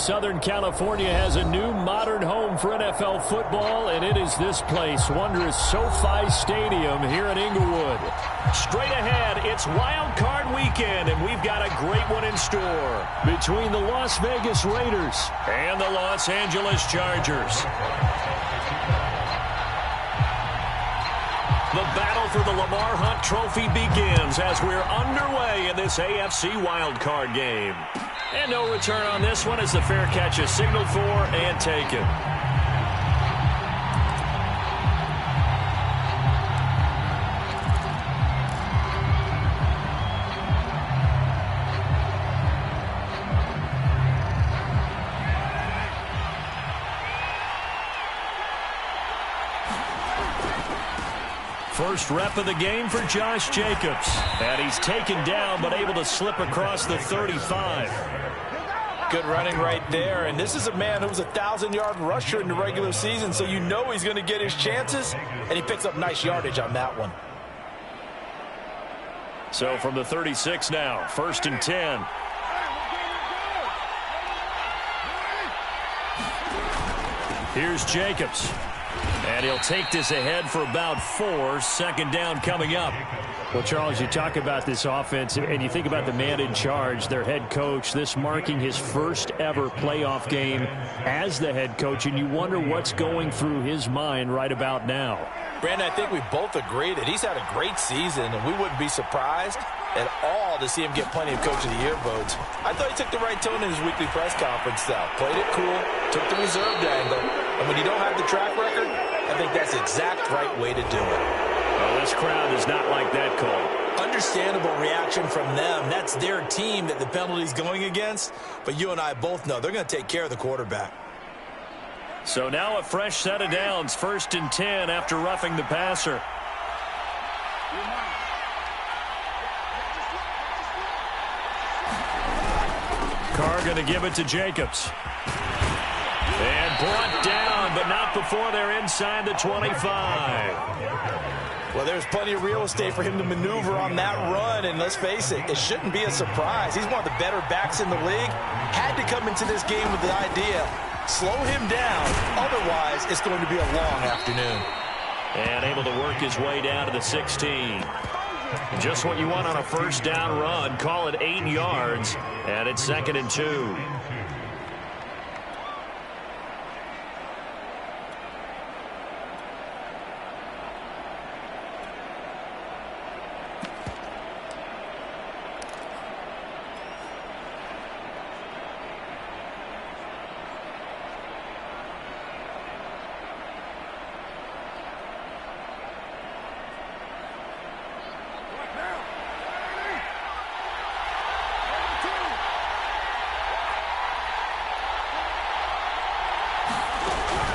Southern California has a new modern home for NFL football, and it is this place, wondrous SoFi Stadium here in Inglewood. Straight ahead, it's Wild Card Weekend, and we've got a great one in store between the Las Vegas Raiders and the Los Angeles Chargers. The battle for the Lamar Hunt Trophy begins as we're underway in this AFC wildcard game. And no return on this one as the fair catch is signaled for and taken. First rep of the game for Josh Jacobs. And he's taken down but able to slip across the 35. Good running right there. And this is a man who was a 1,000-yard rusher in the regular season, so you know he's going to get his chances. And he picks up nice yardage on that one. So from the 36 now, 1st and 10. Here's Jacobs. And he'll take this ahead for about 4. Second down coming up. Well, Charles, you talk about this offense, and you think about the man in charge, their head coach, this marking his first ever playoff game as the head coach, and you wonder what's going through his mind right about now. Brandon, I think we both agree that he's had a great season, and we wouldn't be surprised at all to see him get plenty of Coach of the Year votes. I thought he took the right tone in his weekly press conference, though. Played it cool, took the reserved angle, and when you don't have the track record, I think that's the exact right way to do it. Well, this crowd is not like that call. Understandable reaction from them. That's their team that the penalty's going against, but you and I both know they're going to take care of the quarterback. So now a fresh set of downs, 1st and 10 after roughing the passer. Carr going to give it to Jacobs. And brought down, but not before they're inside the 25. Well, there's plenty of real estate for him to maneuver on that run, and let's face it, it shouldn't be a surprise. He's one of the better backs in the league. Had to come into this game with the idea, slow him down, otherwise it's going to be a long afternoon. And able to work his way down to the 16. Just what you want on a first down run. Call it 8 yards, and it's 2nd and 2.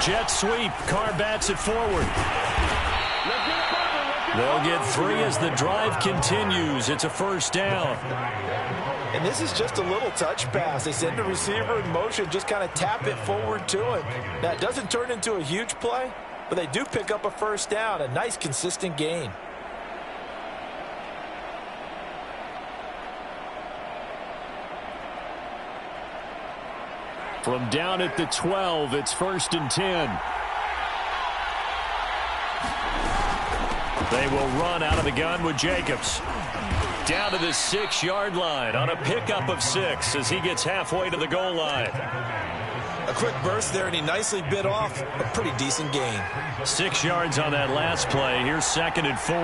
Jet sweep. Carr bats it forward. They'll get 3 as the drive continues. It's a first down. And this is just a little touch pass. They send the receiver in motion, just kind of tap it forward to him. Now, it doesn't turn into a huge play, but they do pick up a first down. A nice, consistent gain. From down at the 12, it's 1st and 10. They will run out of the gun with Jacobs. Down to the 6-yard line on a pickup of 6 as he gets halfway to the goal line. A quick burst there, and he nicely bit off a pretty decent gain. 6 yards on that last play. Here's 2nd and 4.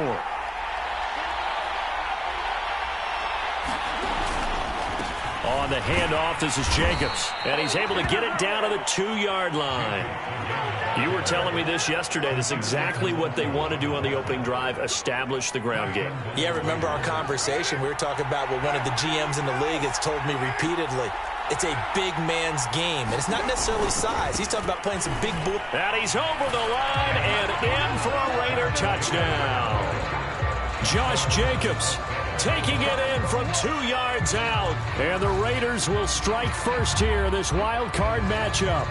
On the handoff, this is Jacobs. And he's able to get it down to the 2-yard line. You were telling me this yesterday. This is exactly what they want to do on the opening drive, establish the ground game. Yeah, remember our conversation? We were talking about what one of the GMs in the league has told me repeatedly. It's a big man's game, and it's not necessarily size. He's talking about playing some big bull. And he's over the line and in for a Raider touchdown. Josh Jacobs taking it in from 2 yards out. And the Raiders will strike first here, this wild card matchup.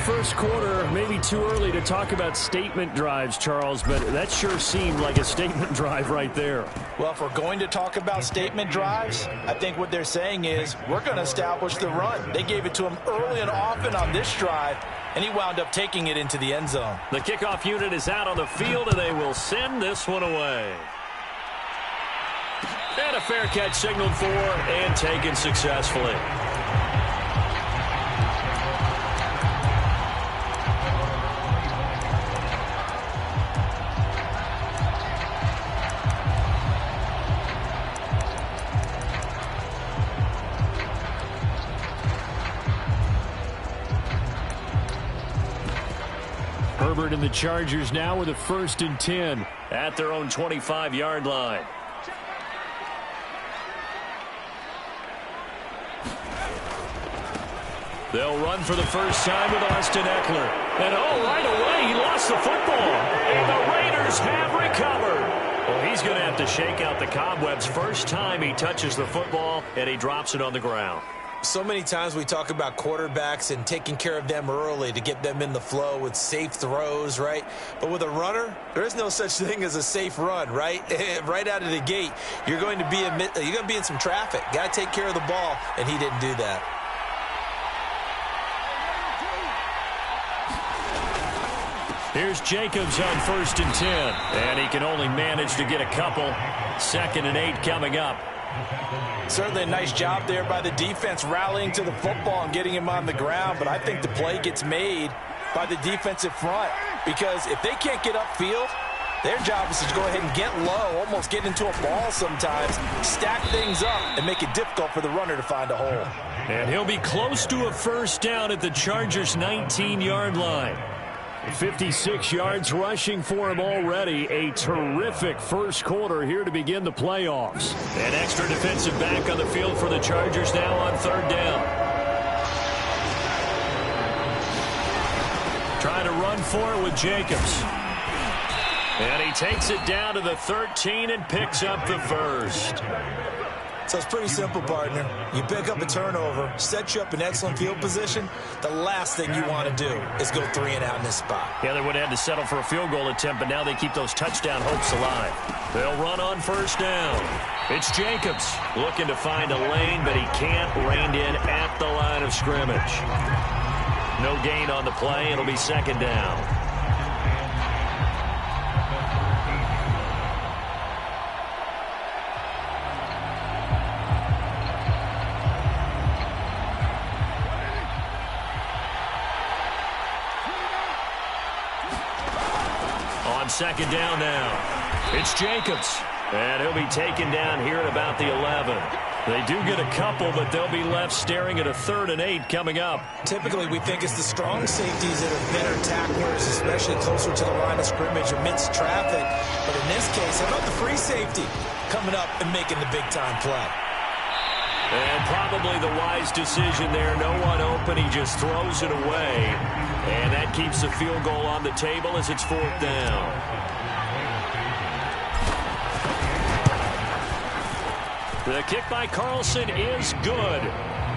First quarter, maybe too early to talk about statement drives, Charles, but that sure seemed like a statement drive right there. Well, if we're going to talk about statement drives, I think what they're saying is we're going to establish the run. They gave it to him early and often on this drive, and he wound up taking it into the end zone. The kickoff unit is out on the field, and they will send this one away. And a fair catch signaled for and taken successfully. Herbert and the Chargers now with a 1st and 10 at their own 25-yard line. They'll run for the first time with Austin Eckler. And right away he lost the football. And the Raiders have recovered. Well, he's going to have to shake out the cobwebs. First time he touches the football, and he drops it on the ground. So many times we talk about quarterbacks and taking care of them early to get them in the flow with safe throws, right? But with a runner, there is no such thing as a safe run, right? Right out of the gate, you're going to be in some traffic. Got to take care of the ball, and he didn't do that. Here's Jacobs on 1st and 10, and he can only manage to get a couple. 2nd and 8 coming up. Certainly a nice job there by the defense rallying to the football and getting him on the ground, but I think the play gets made by the defensive front because if they can't get upfield, their job is to go ahead and get low, almost get into a ball sometimes, stack things up, and make it difficult for the runner to find a hole. And he'll be close to a first down at the Chargers' 19-yard line. 56 yards rushing for him already. A terrific first quarter here to begin the playoffs. An extra defensive back on the field for the Chargers now on 3rd down. Trying to run for it with Jacobs. And he takes it down to the 13 and picks up the first. So it's pretty simple, partner. You pick up a turnover, set you up in excellent field position. The last thing you want to do is go 3 and out in this spot. Yeah, they would have had to settle for a field goal attempt, but now they keep those touchdown hopes alive. They'll run on 1st down. It's Jacobs looking to find a lane, but he can't. Reined in at the line of scrimmage. No gain on the play. It'll be 2nd down. On 2nd down now, it's Jacobs, and he'll be taken down here at about the 11. They do get a couple, but they'll be left staring at a 3rd and 8 coming up. Typically, we think it's the strong safeties that are better tacklers, especially closer to the line of scrimmage amidst traffic. But in this case, how about the free safety coming up and making the big-time play? And probably the wise decision there. No one open. He just throws it away. And that keeps the field goal on the table as it's 4th down. The kick by Carlson is good.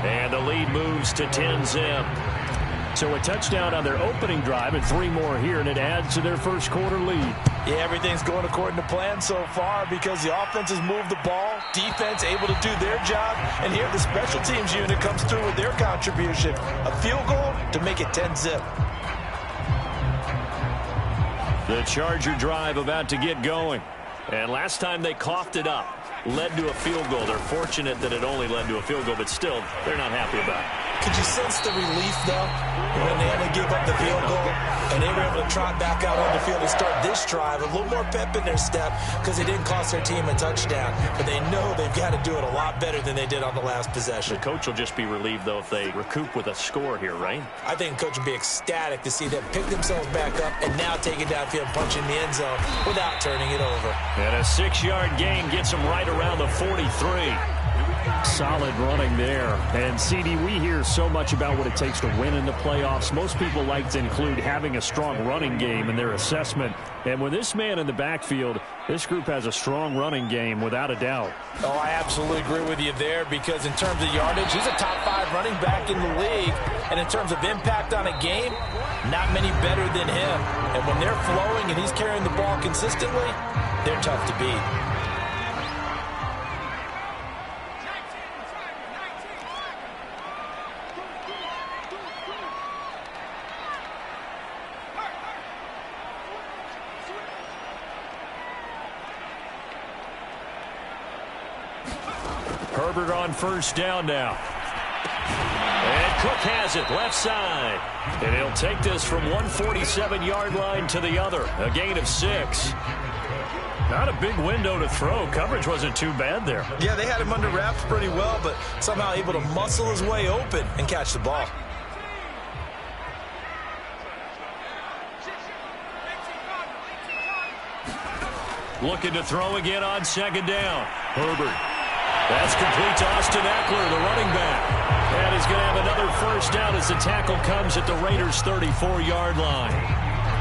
And the lead moves to 10-zip. So a touchdown on their opening drive and 3 more here, and it adds to their first quarter lead. Yeah, everything's going according to plan so far because the offense has moved the ball, defense able to do their job, and here the special teams unit comes through with their contribution. A field goal to make it 10-zip. The Charger drive about to get going. And last time they coughed it up, led to a field goal. They're fortunate that it only led to a field goal, but still, they're not happy about it. Could you sense the relief, though, when they only gave up the field goal and they were able to trot back out on the field and start this drive? A little more pep in their step because they didn't cost their team a touchdown, but they know they've got to do it a lot better than they did on the last possession. The coach will just be relieved, though, if they recoup with a score here, right? I think the coach will be ecstatic to see them pick themselves back up and now take it downfield and punch in the end zone without turning it over. And a 6-yard gain gets them right around the 43. Solid running there. And, CD, we hear so much about what it takes to win in the playoffs. Most people like to include having a strong running game in their assessment. And with this man in the backfield, this group has a strong running game without a doubt. Oh, I absolutely agree with you there because in terms of yardage, he's a top 5 running back in the league. And in terms of impact on a game, not many better than him. And when they're flowing and he's carrying the ball consistently, they're tough to beat. Herbert on first down now. And Cook has it left side. And he'll take this from 147-yard line to the other. A gain of 6. Not a big window to throw. Coverage wasn't too bad there. Yeah, they had him under wraps pretty well, but somehow able to muscle his way open and catch the ball. Looking to throw again on second down. Herbert. That's complete to Austin Eckler, the running back. And he's going to have another first down as the tackle comes at the Raiders' 34-yard line.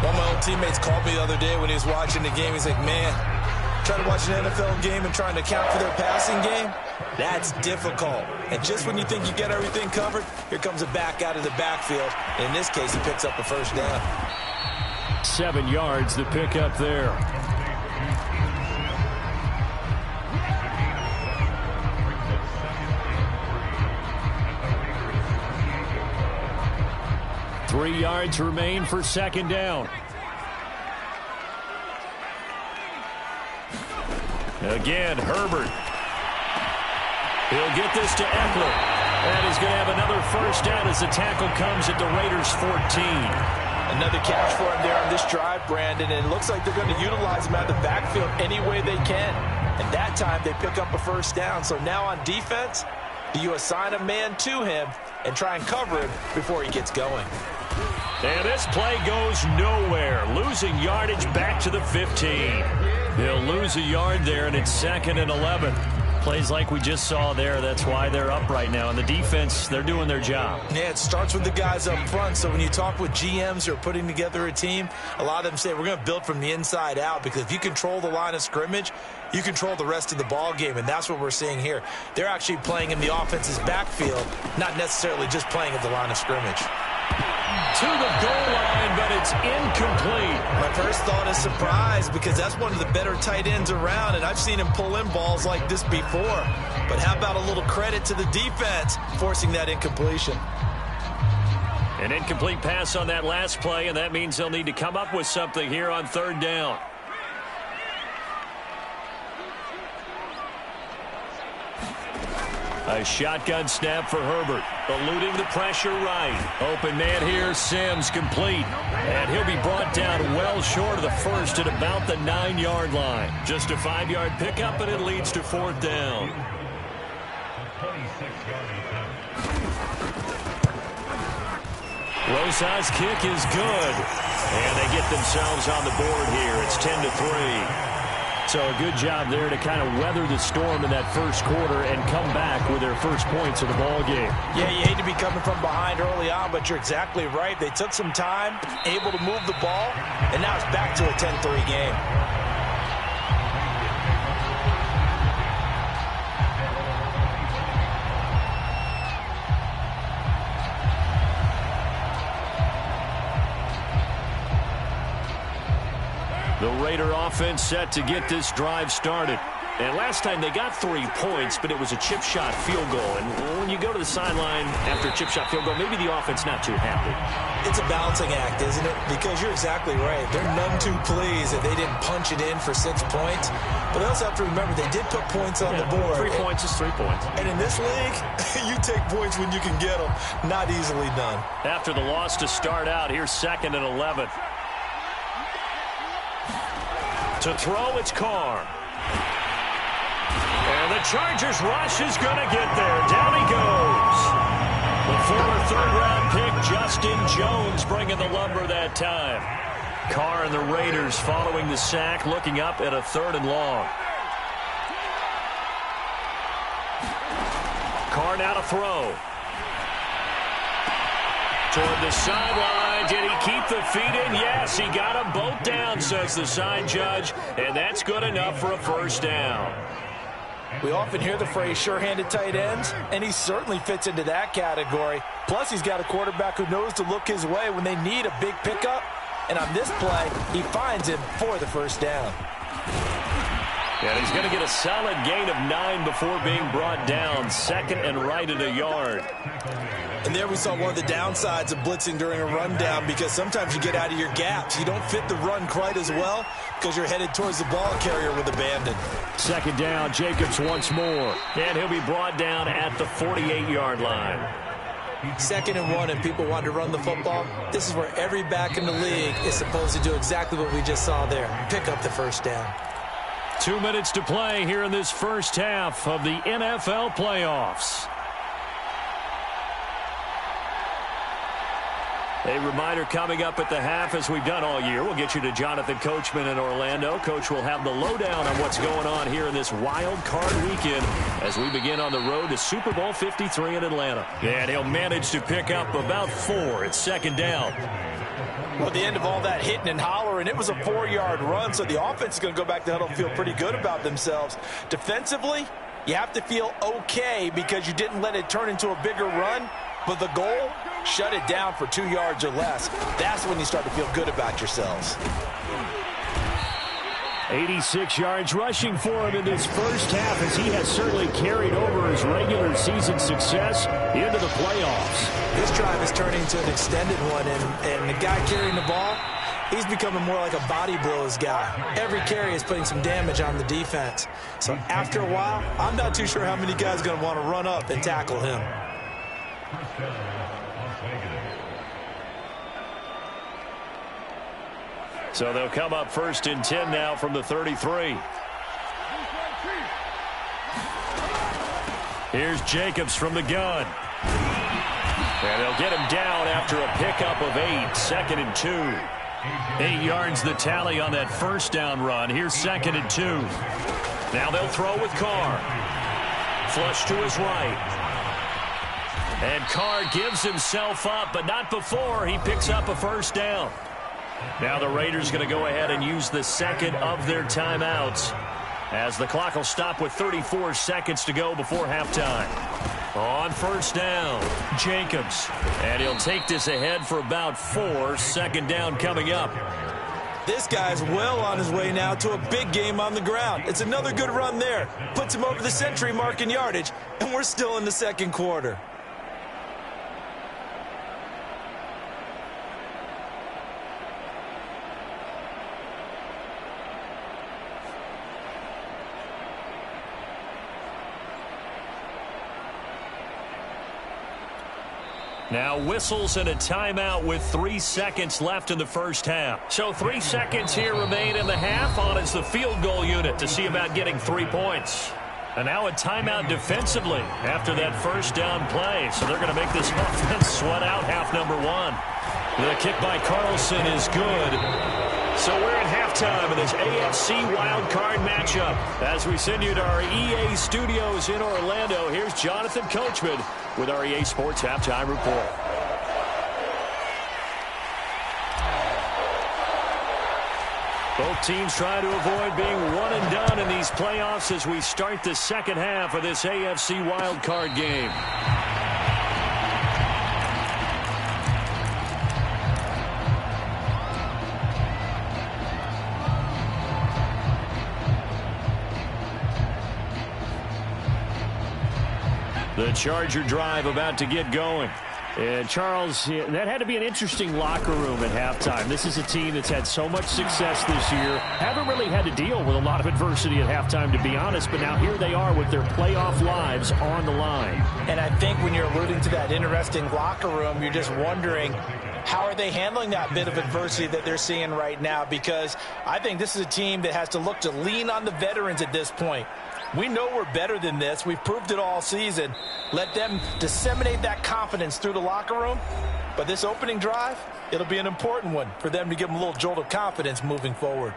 One of my old teammates called me the other day when he was watching the game. He's like, man, trying to watch an NFL game and trying to account for their passing game, that's difficult. And just when you think you get everything covered, here comes a back out of the backfield. In this case, he picks up a first down. 7 yards to pick up there. Three yards remain for second down. Again, Herbert. He'll get this to Eckler. And he's going to have another first down as the tackle comes at the Raiders' 14. Another catch for him there on this drive, Brandon. And it looks like they're going to utilize him out of the backfield any way they can. And that time they pick up a first down. So now on defense, do you assign a man to him and try and cover him before he gets going? And this play goes nowhere. Losing yardage back to the 15. They'll lose a yard there, and it's 2nd and 11. Plays like we just saw there. That's why they're up right now. And the defense, they're doing their job. Yeah, it starts with the guys up front. So when you talk with GMs who are putting together a team, a lot of them say we're going to build from the inside out because if you control the line of scrimmage, you control the rest of the ball game, and that's what we're seeing here. They're actually playing in the offense's backfield, not necessarily just playing at the line of scrimmage. To the goal line, but it's incomplete. My first thought is surprise because that's one of the better tight ends around, and I've seen him pull in balls like this before. But how about a little credit to the defense forcing that incompletion? An incomplete pass on that last play, and that means they'll need to come up with something here on third down. A shotgun snap for Herbert. Eluding the pressure right. Open man here, Sims complete. And he'll be brought down well short of the first at about the 9-yard line. Just a 5-yard pickup, and it leads to fourth down. Rosa's kick is good. And they get themselves on the board here. It's 10-3. So a good job there to kind of weather the storm in that first quarter and come back with their first points of the ball game. Yeah, you hate to be coming from behind early on, but you're exactly right. They took some time, able to move the ball, and now it's back to a 10-3 game. The Raider offense set to get this drive started. And last time they got 3 points, but it was a chip shot field goal. And when you go to the sideline after a chip shot field goal, maybe the offense not too happy. It's a balancing act, isn't it? Because you're exactly right. They're none too pleased that they didn't punch it in for 6 points. But they also have to remember they did put points on the board. 3 points is 3 points. And in this league, you take points when you can get them. Not easily done. After the loss to start out, here's 2nd and 11. To throw, it's Carr. And the Chargers rush is going to get there. Down he goes. The former third-round pick, Justin Jones, bringing the lumber that time. Carr and the Raiders following the sack, looking up at a 3rd and long. Carr now to throw. Toward the sideline. Did he keep the feet in? Yes, he got them both down, says the side judge. And that's good enough for a first down. We often hear the phrase sure-handed tight ends, and he certainly fits into that category. Plus, he's got a quarterback who knows to look his way when they need a big pickup. And on this play, he finds him for the first down. And he's going to get a solid gain of 9 before being brought down. Second and right at a yard. And there we saw one of the downsides of blitzing during a rundown, because sometimes you get out of your gaps. You don't fit the run quite as well because you're headed towards the ball carrier with abandon. Second down, Jacobs once more. And he'll be brought down at the 48-yard line. 2nd and 1, and people want to run the football. This is where every back in the league is supposed to do exactly what we just saw there. Pick up the first down. 2 minutes to play here in this first half of the NFL playoffs. A reminder coming up at the half, as we've done all year. We'll get you to Jonathan Coachman in Orlando. Coach will have the lowdown on what's going on here in this wild card weekend as we begin on the road to Super Bowl 53 in Atlanta. And he'll manage to pick up about 4 at second down. Well, at the end of all that hitting and hollering, it was a 4-yard run, so the offense is going to go back to huddle and feel pretty good about themselves. Defensively, you have to feel okay because you didn't let it turn into a bigger run, but the goal, shut it down for 2 yards or less. That's when you start to feel good about yourselves. 86 yards rushing for him in this first half, as he has certainly carried over his regular season success into the playoffs. This drive is turning into an extended one, and the guy carrying the ball, he's becoming more like a body blows guy. Every carry is putting some damage on the defense. So after a while, I'm not too sure how many guys are going to want to run up and tackle him. So they'll come up 1st and 10 now from the 33. Here's Jacobs from the gun. And they'll get him down after a pickup of 8. 2nd and 2. 8 yards the tally on that first down run. Here's 2nd and 2. Now they'll throw with Carr. Flush to his right. And Carr gives himself up, but not before he picks up a first down. Now the Raiders going to go ahead and use the second of their timeouts, as the clock will stop with 34 seconds to go before halftime. On first down, Jacobs. And he'll take this ahead for about 4. Second down coming up. This guy's well on his way now to a big game on the ground. It's another good run there. Puts him over the century mark in yardage, and we're still in the second quarter. Now whistles and a timeout with 3 seconds left in the first half. So 3 seconds here remain in the half. On is the field goal unit to see about getting 3 points. And now a timeout defensively after that first down play. So they're going to make this offense sweat out half number 1. The kick by Carlson is good. So we're in halftime of this AFC wildcard matchup. As we send you to our EA studios in Orlando, here's Jonathan Coachman with our EA Sports Halftime Report. Both teams trying to avoid being one and done in these playoffs as we start the second half of this AFC wildcard game. The Charger drive about to get going. And Charles, that had to be an interesting locker room at halftime. This is a team that's had so much success this year. Haven't really had to deal with a lot of adversity at halftime, to be honest. But now here they are with their playoff lives on the line. And I think when you're alluding to that interesting locker room, you're just wondering, how are they handling that bit of adversity that they're seeing right now? Because I think this is a team that has to look to lean on the veterans at this point. We know we're better than this. We've proved it all season. Let them disseminate that confidence through the locker room. But this opening drive, it'll be an important one for them to give them a little jolt of confidence moving forward.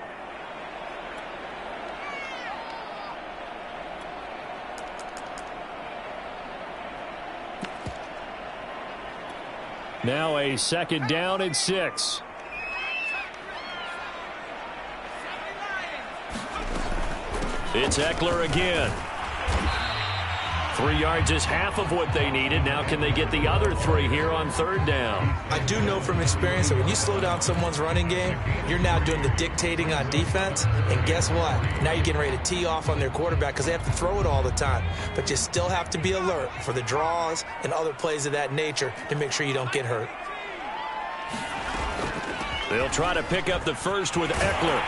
Now a 2nd down and 6. It's Eckler again. 3 yards is half of what they needed. Now can they get the other 3 here on 3rd down? I do know from experience that when you slow down someone's running game, you're now doing the dictating on defense. And guess what? Now you're getting ready to tee off on their quarterback because they have to throw it all the time. But you still have to be alert for the draws and other plays of that nature to make sure you don't get hurt. They'll try to pick up the first with Eckler.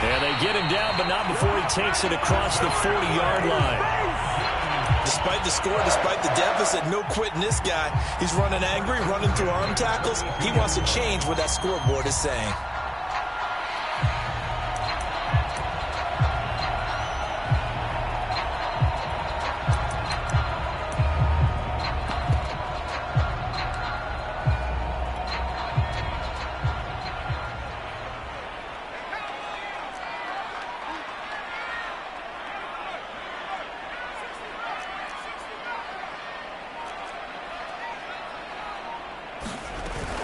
And they get him down, but not before he takes it across the 40-yard line. Despite the score, despite the deficit, no quitting this guy. He's running angry, running through arm tackles. He wants to change what that scoreboard is saying.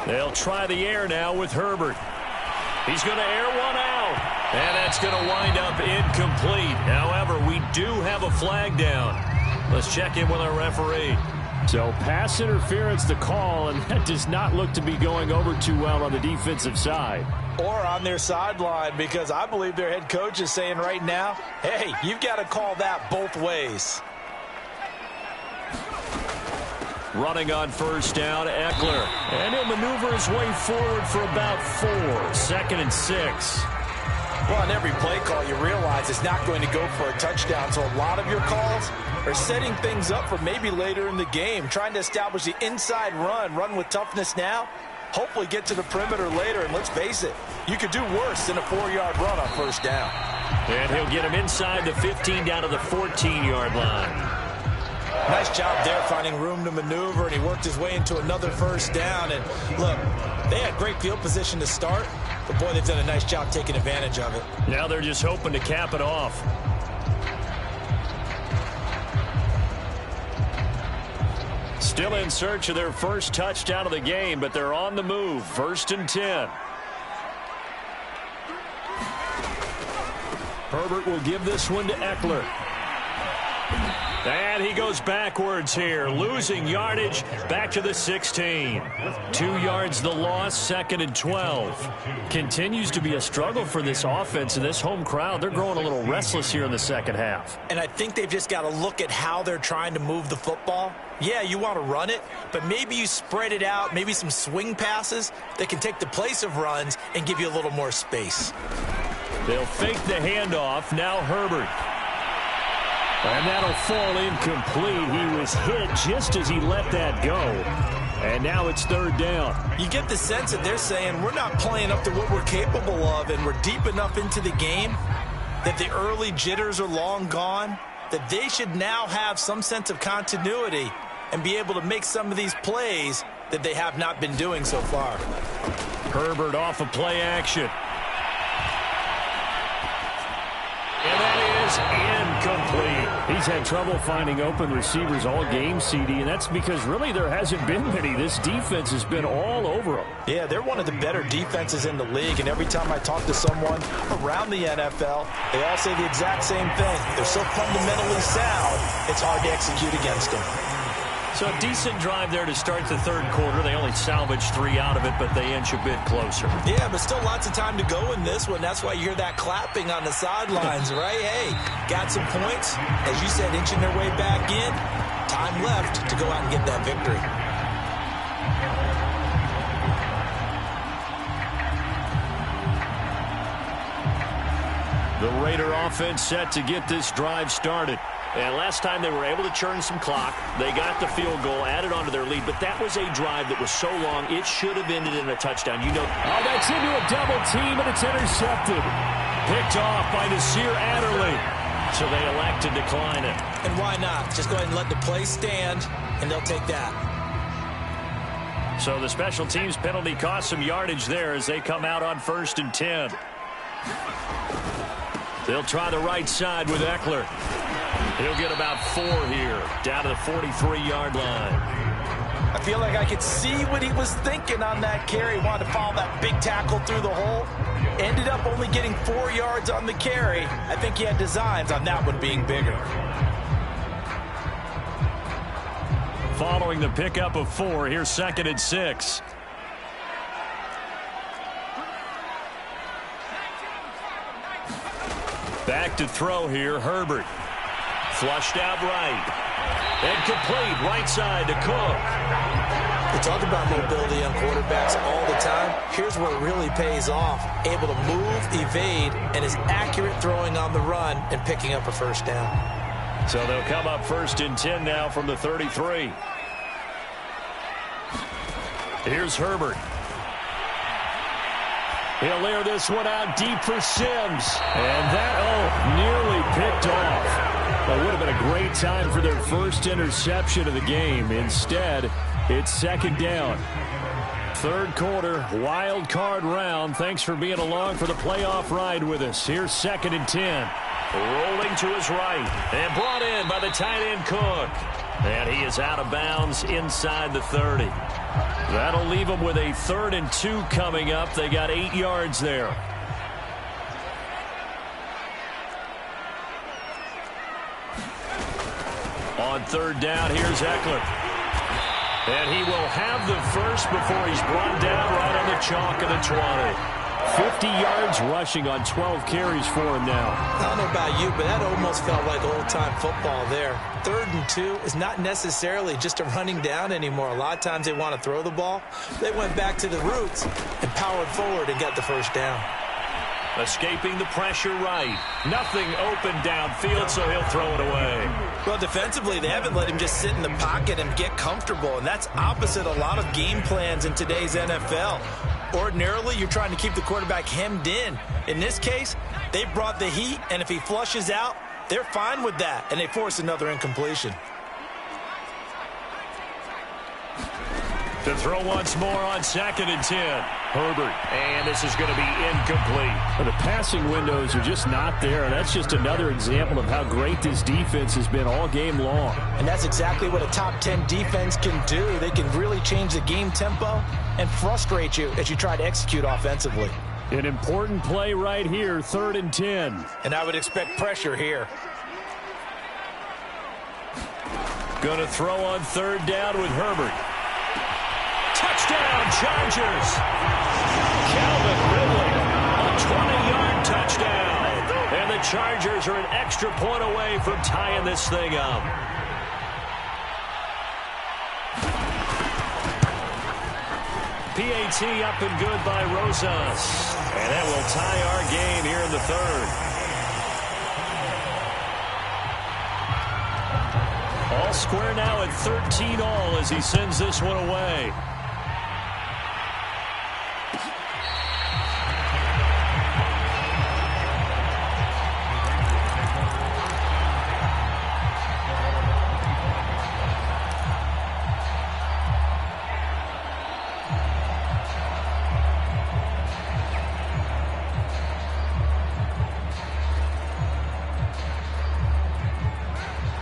They'll try the air now with Herbert. He's going to air one out. And that's going to wind up incomplete. However, we do have a flag down. Let's check in with our referee. So pass interference the call, and that does not look to be going over too well on the defensive side. Or on their sideline, because I believe their head coach is saying right now, hey, you've got to call that both ways. Running on 1st down, Eckler. And he'll maneuver his way forward for about 4. 2nd and 6. Well, on every play call, you realize it's not going to go for a touchdown. So a lot of your calls are setting things up for maybe later in the game, trying to establish the inside run with toughness now, hopefully get to the perimeter later. And let's face it, you could do worse than a 4-yard run on 1st down. And he'll get him inside the 15 down to the 14-yard line. Nice job there finding room to maneuver, and he worked his way into another 1st down. And look, they had great field position to start, but boy, they've done a nice job taking advantage of it. Now they're just hoping to cap it off. Still in search of their first touchdown of the game, but they're on the move. 1st and 10. Herbert will give this one to Eckler. And he goes backwards here, losing yardage back to the 16. 2 yards the loss, 2nd and 12. Continues to be a struggle for this offense and this home crowd. They're growing a little restless here in the 2nd half. And I think they've just got to look at how they're trying to move the football. Yeah, you want to run it, but maybe you spread it out, maybe some swing passes that can take the place of runs and give you a little more space. They'll fake the handoff. Now Herbert. And that'll fall incomplete. He was hit just as he let that go. And now it's 3rd down. You get the sense that they're saying we're not playing up to what we're capable of, and we're deep enough into the game that the early jitters are long gone, that they should now have some sense of continuity and be able to make some of these plays that they have not been doing so far. Herbert off of play action. And that is incomplete. He's had trouble finding open receivers all game, CD, and that's because really there hasn't been many. This defense has been all over them. Yeah, they're one of the better defenses in the league, and every time I talk to someone around the NFL, they all say the exact same thing. They're so fundamentally sound, it's hard to execute against them. So a decent drive there to start the 3rd quarter. They only salvaged 3 out of it, but they inch a bit closer. Yeah, but still lots of time to go in this one. That's why you hear that clapping on the sidelines, right? Hey, got some points. As you said, inching their way back in. Time left to go out and get that victory. The Raider offense set to get this drive started. And last time they were able to churn some clock. They got the field goal, added on to their lead, but that was a drive that was so long, it should have ended in a touchdown. You know, oh, that's into a double team, and it's intercepted. Picked off by Nasir Adderley. So they elect to decline it. And why not? Just go ahead and let the play stand, and they'll take that. So the special teams penalty cost some yardage there as they come out on 1st and 10. They'll try the right side with Eckler. He'll get about 4 here, down to the 43-yard line. I feel like I could see what he was thinking on that carry. Wanted to follow that big tackle through the hole. Ended up only getting 4 yards on the carry. I think he had designs on that one being bigger. Following the pickup of 4, here's 2nd and 6. Back to throw here, Herbert. Flushed out right. And complete, right side to Cook. We talk about mobility on quarterbacks all the time. Here's where it really pays off. Able to move, evade, and is accurate throwing on the run and picking up a first down. So they'll come up 1st and 10 now from the 33. Here's Herbert. He'll air this one out deep for Sims. And that, nearly picked off. That would have been a great time for their first interception of the game. Instead, it's 2nd down. 3rd quarter, wild card round. Thanks for being along for the playoff ride with us. Here's 2nd and 10. Rolling to his right. And brought in by the tight end Cook. And he is out of bounds inside the 30. That'll leave them with a 3rd and 2 coming up. They got 8 yards there. On 3rd down, here's Eckler. And he will have the first before he's brought down right on the chalk of the 20. 50 yards rushing on 12 carries for him now. I don't know about you, but that almost felt like old-time football there. 3rd and 2 is not necessarily just a running down anymore. A lot of times they want to throw the ball. They went back to the roots and powered forward and got the first down. Escaping the pressure right. Nothing open downfield, so he'll throw it away. Well, defensively, they haven't let him just sit in the pocket and get comfortable, and that's opposite a lot of game plans in today's NFL. Ordinarily, you're trying to keep the quarterback hemmed in. In this case, they brought the heat, and if he flushes out, they're fine with that, and they force another incompletion. To throw once more on 2nd and 10. Herbert. And this is going to be incomplete. Well, the passing windows are just not there. That's just another example of how great this defense has been all game long. And that's exactly what a top 10 defense can do. They can really change the game tempo and frustrate you as you try to execute offensively. An important play right here, 3rd and 10. And I would expect pressure here. Going to throw on 3rd down with Herbert. Touchdown, Chargers. Calvin Ridley, a 20-yard touchdown. And the Chargers are an extra point away from tying this thing up. PAT up and good by Rosas. And that will tie our game here in the 3rd. All square now at 13-all as he sends this one away.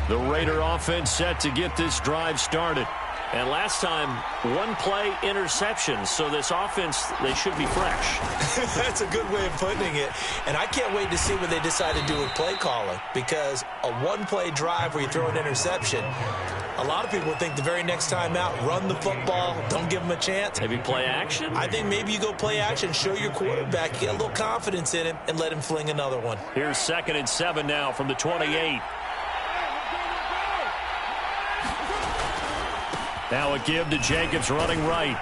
The Raider offense set to get this drive started. And last time, 1 play interception. So this offense, they should be fresh. That's a good way of putting it. And I can't wait to see what they decide to do with play calling. Because a 1-play drive where you throw an interception, a lot of people think the very next time out, run the football, don't give them a chance. Maybe play action? I think maybe you go play action, show your quarterback, get a little confidence in him, and let him fling another one. Here's 2nd and 7 now from the 28. Now a give to Jacobs running right.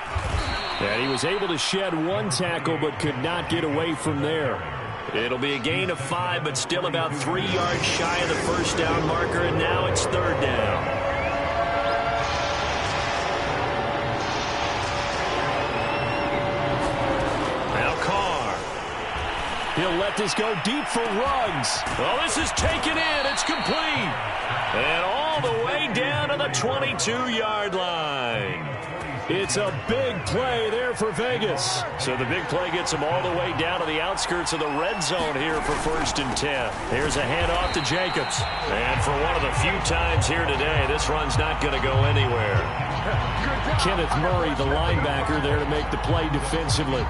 And he was able to shed 1 tackle but could not get away from there. It'll be a gain of 5 but still about 3 yards shy of the first down marker, and now it's 3rd down. Now Carr. He'll let this go deep for Ruggs. Well, this is taken in. It's complete. And all the way down to the 22-yard line. It's a big play there for Vegas. So the big play gets them all the way down to the outskirts of the red zone here for 1st and 10. Here's a handoff to Jacobs. And for one of the few times here today, this run's not going to go anywhere. Kenneth Murray, the linebacker, there to make the play defensively.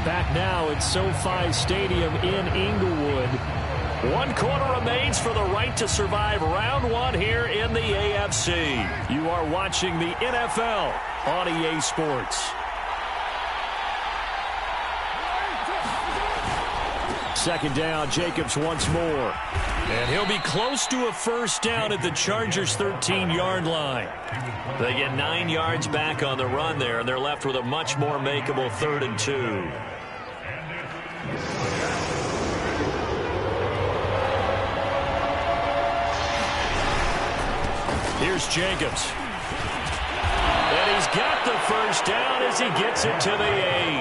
Back now at SoFi Stadium in Inglewood. 1 quarter remains for the right to survive round 1 here in the AFC. You are watching the NFL on EA Sports. Second down, Jacobs once more. And he'll be close to a first down at the Chargers' 13-yard line. They get 9 yards back on the run there, and they're left with a much more makeable 3rd and 2. Here's Jacobs. And he's got the first down as he gets it to the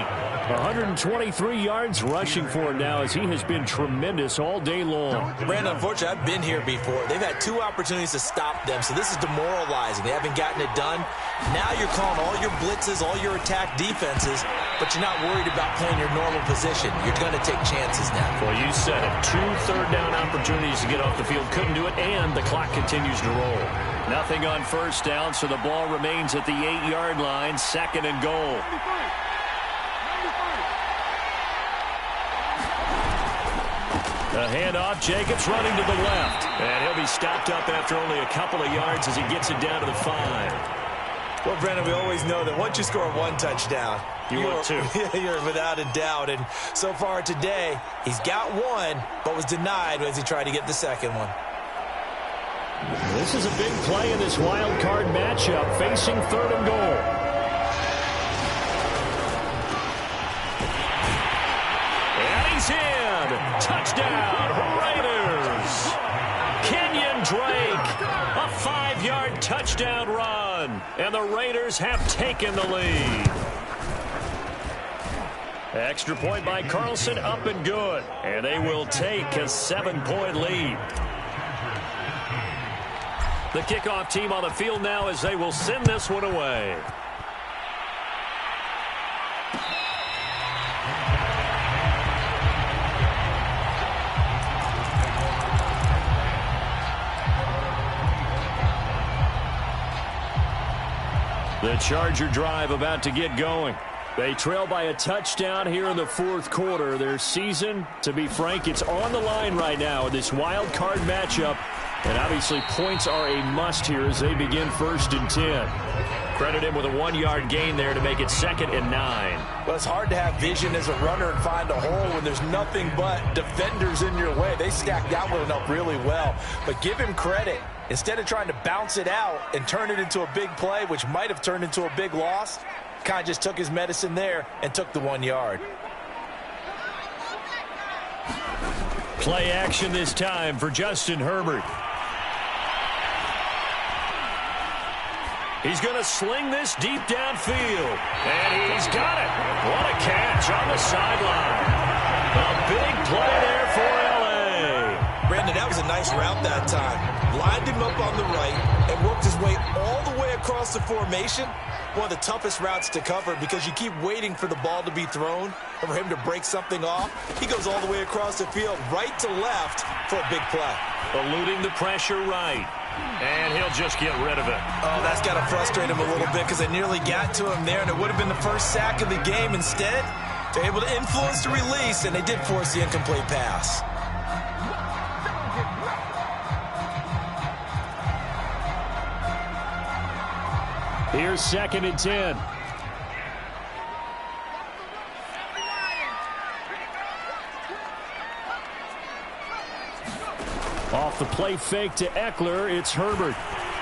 8. 123 yards rushing for him now as he has been tremendous all day long. Brandon, unfortunately, I've been here before. They've had 2 opportunities to stop them, so this is demoralizing. They haven't gotten it done. Now you're calling all your blitzes, all your attack defenses, but you're not worried about playing your normal position. You're going to take chances now. Well, you said it. 2 third-down opportunities to get off the field. Couldn't do it, and the clock continues to roll. Nothing on first down, so the ball remains at the 8-yard line, 2nd and goal. A handoff, Jacobs running to the left. And he'll be stopped up after only a couple of yards as he gets it down to the 5. Well, Brandon, we always know that once you score 1 touchdown, you're 2. You're without a doubt. And so far today, he's got 1, but was denied as he tried to get the second one. This is a big play in this wild card matchup, facing 3rd and goal. And he's in. Touchdown, Raiders. Kenyon Drake, a 5-yard touchdown run. And the Raiders have taken the lead. Extra point by Carlson, up and good. And they will take a 7-point lead. The kickoff team on the field now as they will send this one away. The Charger drive about to get going. They trail by a touchdown here in the 4th quarter. Their season, to be frank, it's on the line right now in this wild card matchup. And obviously points are a must here as they begin 1st and 10. Credit him with a 1-yard gain there to make it 2nd and 9. Well, it's hard to have vision as a runner and find a hole when there's nothing but defenders in your way. They stacked that one up really well. But give him credit. Instead of trying to bounce it out and turn it into a big play, which might have turned into a big loss, kind of just took his medicine there and took the 1 yard. Play action this time for Justin Herbert. He's going to sling this deep downfield. And he's got it. What a catch on the sideline. A big play there for L.A. Brandon, that was a nice route that time. Lined him up on the right and worked his way all the way across the formation. One of the toughest routes to cover because you keep waiting for the ball to be thrown or for him to break something off. He goes all the way across the field, right to left for a big play. Eluding the pressure right. And he'll just get rid of it. Oh, that's got to frustrate him a little bit because they nearly got to him there, and it would have been the first sack of the game. Instead, they're able to influence the release, and they did force the incomplete pass. Here's 2nd and 10. Off the play fake to Eckler, it's Herbert.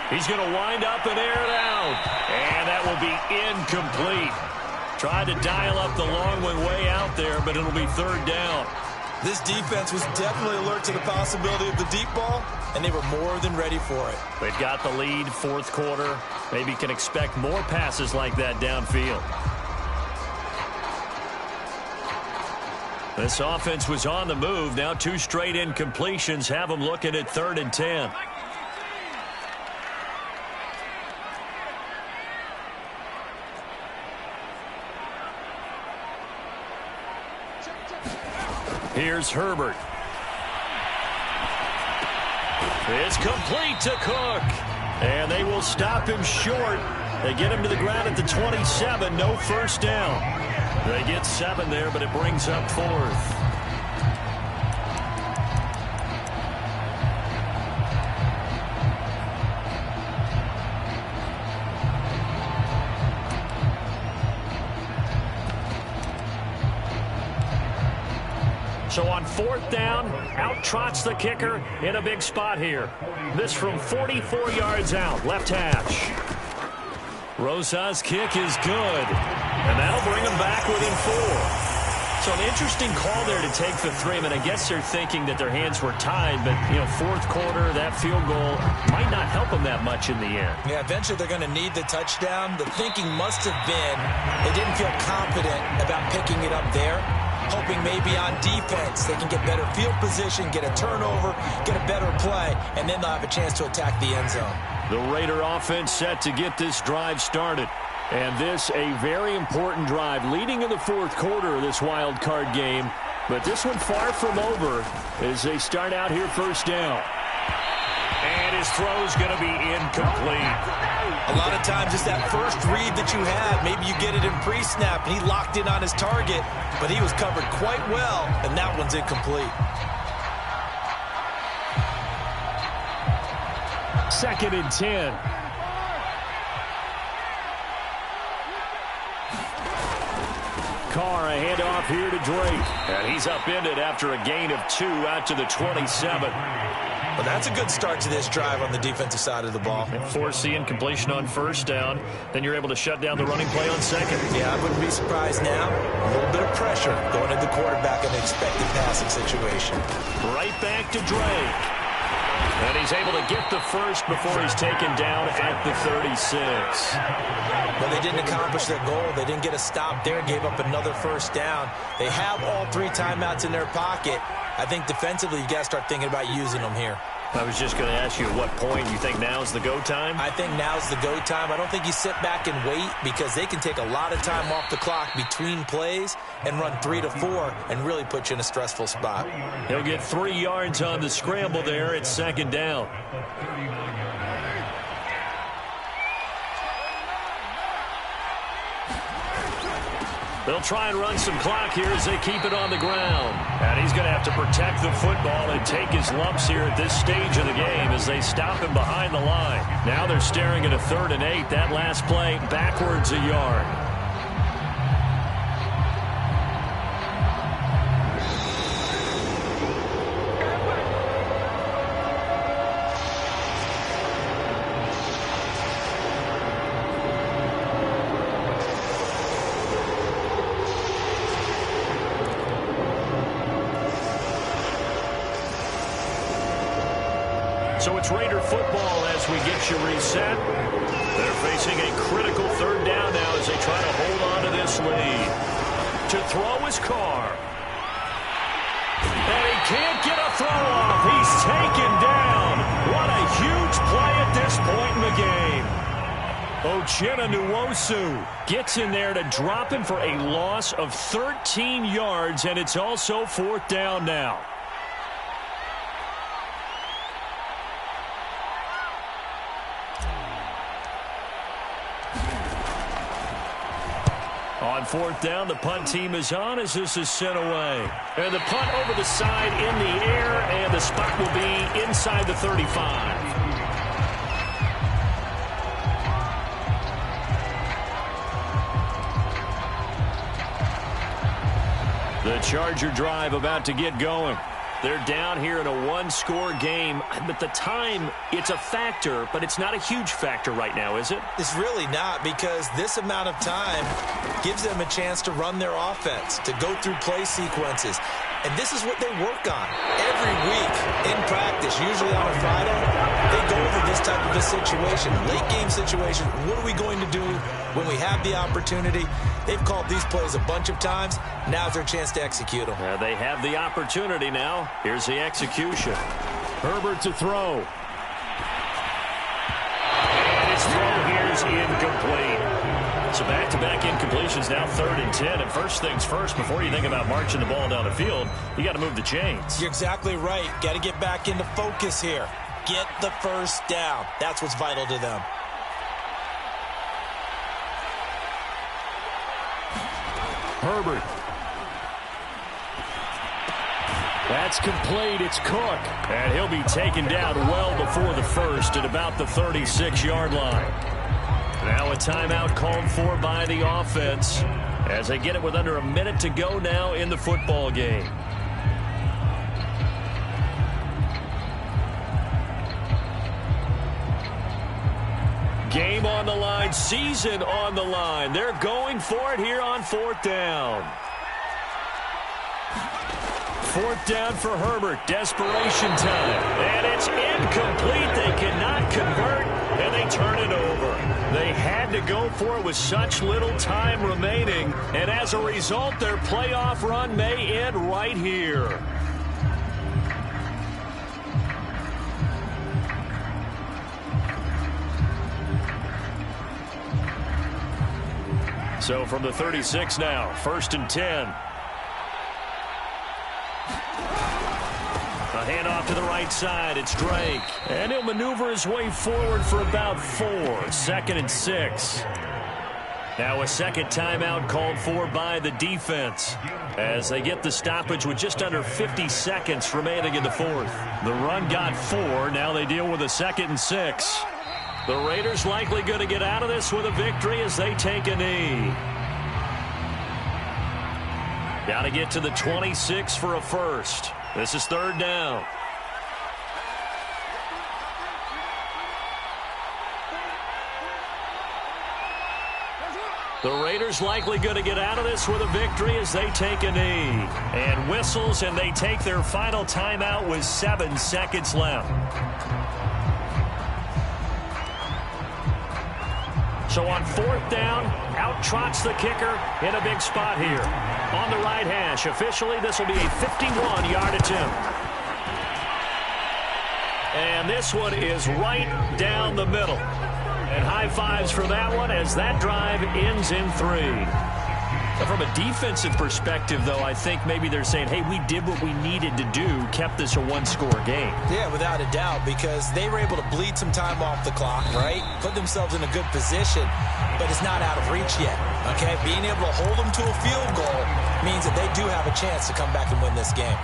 He's going to wind up and air it out. And that will be incomplete. Tried to dial up the long one way out there, but it'll be 3rd down. This defense was definitely alert to the possibility of the deep ball, and they were more than ready for it. They've got the lead, 4th quarter. Maybe can expect more passes like that downfield. This offense was on the move. Now 2 straight incompletions have them looking at 3rd and 10. Here's Herbert. It's complete to Cook. And they will stop him short. They get him to the ground at the 27. No first down. They get 7 there, but it brings up 4th. So on 4th down, out trots the kicker in a big spot here. This from 44 yards out, left hash. Rosa's kick is good, and that'll bring them back within 4. So an interesting call there to take the 3. I mean, I guess they're thinking that their hands were tied, but, you know, 4th quarter, that field goal might not help them that much in the end. Yeah, eventually they're going to need the touchdown. The thinking must have been they didn't feel confident about picking it up there, hoping maybe on defense they can get better field position, get a turnover, get a better play, and then they'll have a chance to attack the end zone. The Raider offense set to get this drive started. And this a very important drive leading in the 4th quarter of this wild card game. But this one far from over as they start out here first down. And his throw's going to be incomplete. A lot of times it's that first read that you have. Maybe you get it in pre-snap, and he locked in on his target, but he was covered quite well, and that one's incomplete. 2nd and 10. Carr, a handoff here to Drake. And he's upended after a gain of 2 out to the 27. Well, that's a good start to this drive on the defensive side of the ball. Force the incompletion on first down. Then you're able to shut down the running play on 2nd. Yeah, I wouldn't be surprised now. A little bit of pressure going at the quarterback in an expected passing situation. Right back to Drake. And he's able to get the first before he's taken down at the 36. But they didn't accomplish their goal. They didn't get a stop there, gave up another first down. They have all 3 timeouts in their pocket. I think defensively you got to start thinking about using them here. I was just going to ask you at what point you think now's the go time? I think now's the go time. I don't think you sit back and wait because they can take a lot of time off the clock between plays and run 3 to 4 and really put you in a stressful spot. He'll get 3 yards on the scramble there at 2nd down. They'll try and run some clock here as they keep it on the ground. And he's going to have to protect the football and take his lumps here at this stage of the game as they stop him behind the line. Now they're staring at a 3rd and 8. That last play backwards a yard. So it's Raider football as we get you reset. They're facing a critical 3rd down now as they try to hold on to this lead. To throw is Carr. And he can't get a throw off. He's taken down. What a huge play at this point in the game. Uchenna Nwosu gets in there to drop him for a loss of 13 yards, and it's also 4th down now. On 4th down, the punt team is on as this is sent away. And the punt over the side in the air, and the spot will be inside the 35. The Charger drive about to get going. They're down here in a 1-score game, but the time, it's a factor, but it's not a huge factor right now, is it? It's really not, because this amount of time gives them a chance to run their offense, to go through play sequences. And this is what they work on every week in practice, usually on a Friday. They go over this type of a situation, late game situation. What are we going to do when we have the opportunity? They've called these plays a bunch of times. Now's their chance to execute them. They have the opportunity now. Here's the execution. Herbert to throw. And his throw here is incomplete. So back-to-back incompletions, now 3rd and 10. And first things first, before you think about marching the ball down the field, you got to move the chains. You're exactly right. Got to get back into focus here. Get the first down. That's what's vital to them. Herbert. That's complete. It's Cook. And he'll be taken down well before the first at about the 36-yard line. Now a timeout called for by the offense as they get it with under a minute to go now in the football game. Game on the line, season on the line. They're going for it here on 4th down. 4th down for Herbert. Desperation time. And it's incomplete. They cannot convert, and they turn it over. They had to go for it with such little time remaining, and as a result, their playoff run may end right here. So from the 36 now, 1st and 10. A handoff to the right side. It's Drake. And he'll maneuver his way forward for about 4. 2nd and 6. Now a second timeout called for by the defense as they get the stoppage with just under 50 seconds remaining in the 4th. The run got 4. Now they deal with a 2nd and 6. The Raiders likely going to get out of this with a victory as they take a knee. Got to get to the 26 for a first. This is 3rd down. The Raiders likely going to get out of this with a victory as they take a knee. And whistles, and they take their final timeout with 7 seconds left. So on 4th down, out trots the kicker in a big spot here. On the right hash, officially this will be a 51-yard attempt. And this one is right down the middle. And high fives for that one as that drive ends in 3. So from a defensive perspective, though, I think maybe they're saying, hey, we did what we needed to do, kept this a 1-score game. Yeah, without a doubt, because they were able to bleed some time off the clock, right? Put themselves in a good position, but it's not out of reach yet, okay? Being able to hold them to a field goal means that they do have a chance to come back and win this game.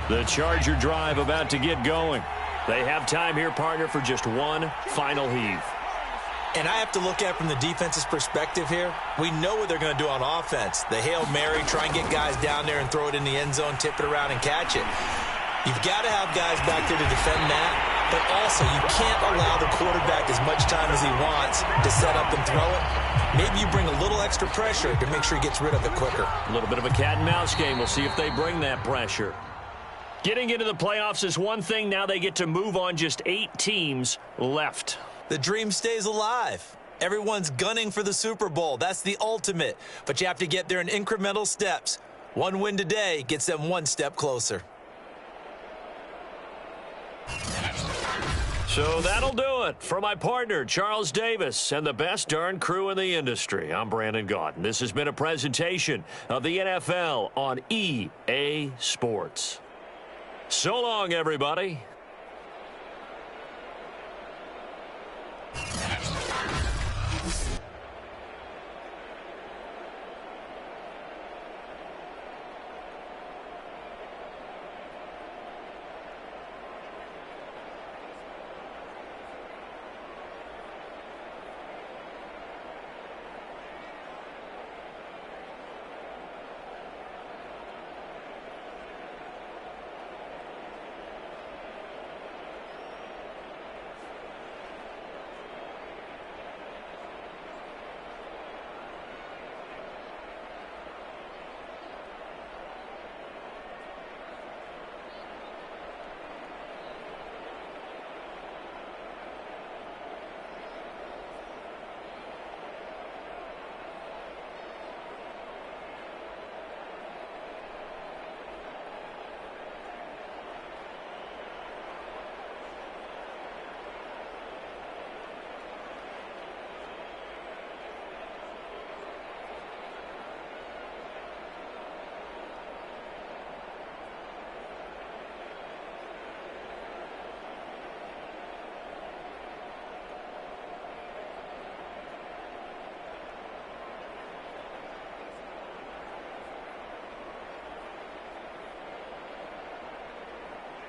The Charger drive about to get going. They have time here, partner, for just one final heave. And I have to look at it from the defense's perspective here. We know what they're going to do on offense. The Hail Mary, try and get guys down there and throw it in the end zone, tip it around and catch it. You've got to have guys back there to defend that, but also you can't allow the quarterback as much time as he wants to set up and throw it. Maybe you bring a little extra pressure to make sure he gets rid of it quicker. A little bit of a cat and mouse game. We'll see if they bring that pressure. Getting into the playoffs is one thing. Now they get to move on. Just 8 teams left. The dream stays alive. Everyone's gunning for the Super Bowl. That's the ultimate. But you have to get there in incremental steps. One win today gets them one step closer. So that'll do it for my partner, Charles Davis, and the best darn crew in the industry. I'm Brandon Gaudin. This has been a presentation of the NFL on EA Sports. So long, everybody.